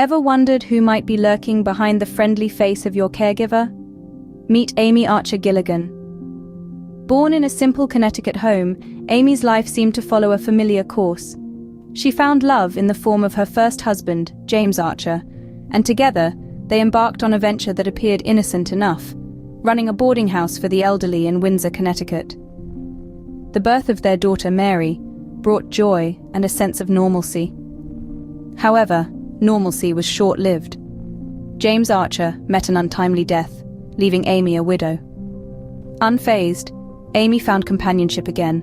Ever wondered who might be lurking behind the friendly face of your caregiver? Meet Amy Archer-Gilligan. Born in a simple Connecticut home, Amy's life seemed to follow a familiar course. She found love in the form of her first husband, James Archer, and together, they embarked on a venture that appeared innocent enough, running a boarding house for the elderly in Windsor, Connecticut. The birth of their daughter, Mary, brought joy and a sense of normalcy. However, normalcy was short-lived. James Archer met an untimely death, leaving Amy a widow. Unfazed, Amy found companionship again,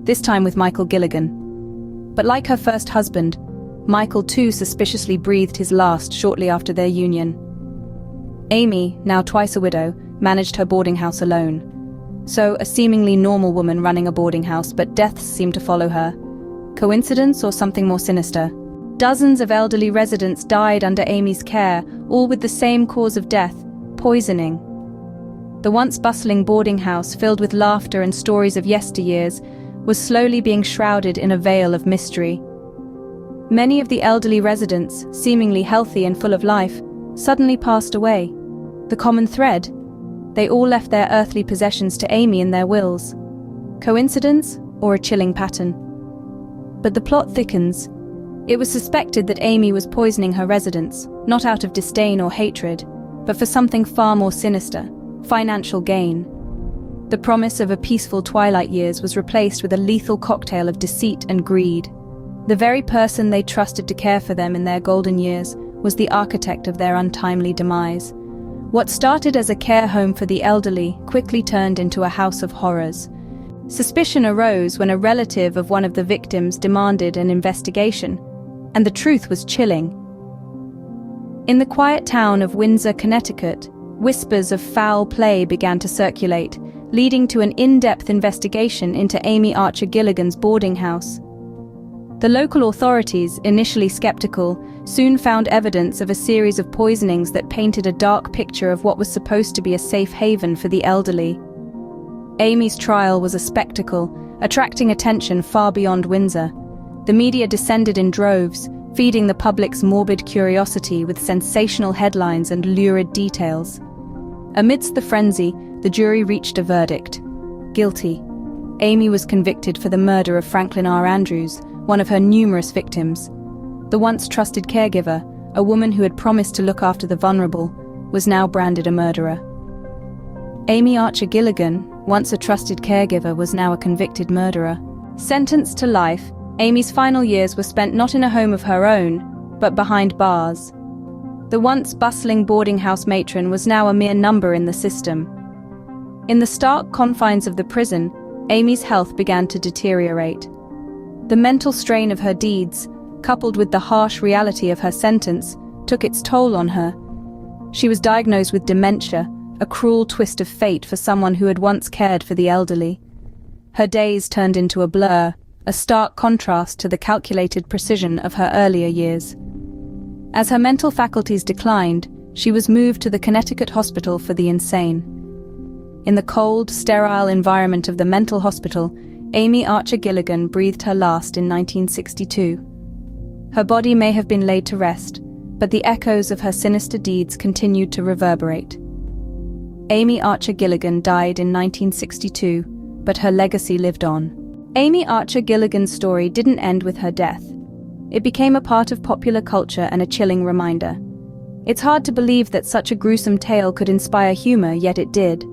this time with Michael Gilligan. But like her first husband, Michael too suspiciously breathed his last shortly after their union. Amy, now twice a widow, managed her boarding house alone. So, a seemingly normal woman running a boarding house, but deaths seemed to follow her. Coincidence or something more sinister? Dozens of elderly residents died under Amy's care, all with the same cause of death: poisoning. The once bustling boarding house, filled with laughter and stories of yesteryears, was slowly being shrouded in a veil of mystery. Many of the elderly residents, seemingly healthy and full of life, suddenly passed away. The common thread? They all left their earthly possessions to Amy in their wills. Coincidence or a chilling pattern? But the plot thickens. It was suspected that Amy was poisoning her residents, not out of disdain or hatred, but for something far more sinister: financial gain. The promise of a peaceful twilight years was replaced with a lethal cocktail of deceit and greed. The very person they trusted to care for them in their golden years was the architect of their untimely demise. What started as a care home for the elderly quickly turned into a house of horrors. Suspicion arose when a relative of one of the victims demanded an investigation, and the truth was chilling. In the quiet town of Windsor, Connecticut, whispers of foul play began to circulate, leading to an in-depth investigation into Amy Archer-Gilligan's boarding house. The local authorities, initially skeptical, soon found evidence of a series of poisonings that painted a dark picture of what was supposed to be a safe haven for the elderly. Amy's trial was a spectacle, attracting attention far beyond Windsor. The media descended in droves, feeding the public's morbid curiosity with sensational headlines and lurid details. Amidst the frenzy, the jury reached a verdict: guilty. Amy was convicted for the murder of Franklin R. Andrews, one of her numerous victims. The once trusted caregiver, a woman who had promised to look after the vulnerable, was now branded a murderer. Amy Archer-Gilligan, once a trusted caregiver, was now a convicted murderer. Sentenced to life, Amy's final years were spent not in a home of her own, but behind bars. The once bustling boarding house matron was now a mere number in the system. In the stark confines of the prison, Amy's health began to deteriorate. The mental strain of her deeds, coupled with the harsh reality of her sentence, took its toll on her. She was diagnosed with dementia, a cruel twist of fate for someone who had once cared for the elderly. Her days turned into a blur, a stark contrast to the calculated precision of her earlier years. As her mental faculties declined, she was moved to the Connecticut Hospital for the Insane. In the cold, sterile environment of the mental hospital, Amy Archer-Gilligan breathed her last in 1962. Her body may have been laid to rest, but the echoes of her sinister deeds continued to reverberate. Amy Archer-Gilligan died in 1962, but her legacy lived on. Amy Archer-Gilligan's story didn't end with her death. It became a part of popular culture and a chilling reminder. It's hard to believe that such a gruesome tale could inspire humor, yet it did.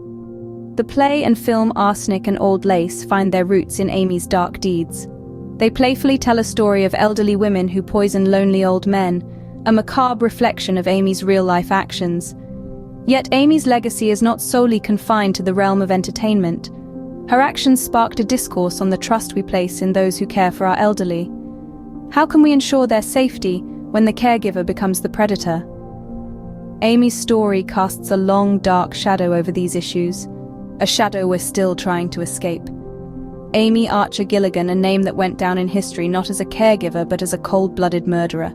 The play and film Arsenic and Old Lace find their roots in Amy's dark deeds. They playfully tell a story of elderly women who poison lonely old men, a macabre reflection of Amy's real-life actions. Yet Amy's legacy is not solely confined to the realm of entertainment. Her actions sparked a discourse on the trust we place in those who care for our elderly. How can we ensure their safety when the caregiver becomes the predator? Amy's story casts a long, dark shadow over these issues, a shadow we're still trying to escape. Amy Archer-Gilligan, a name that went down in history not as a caregiver but as a cold-blooded murderer.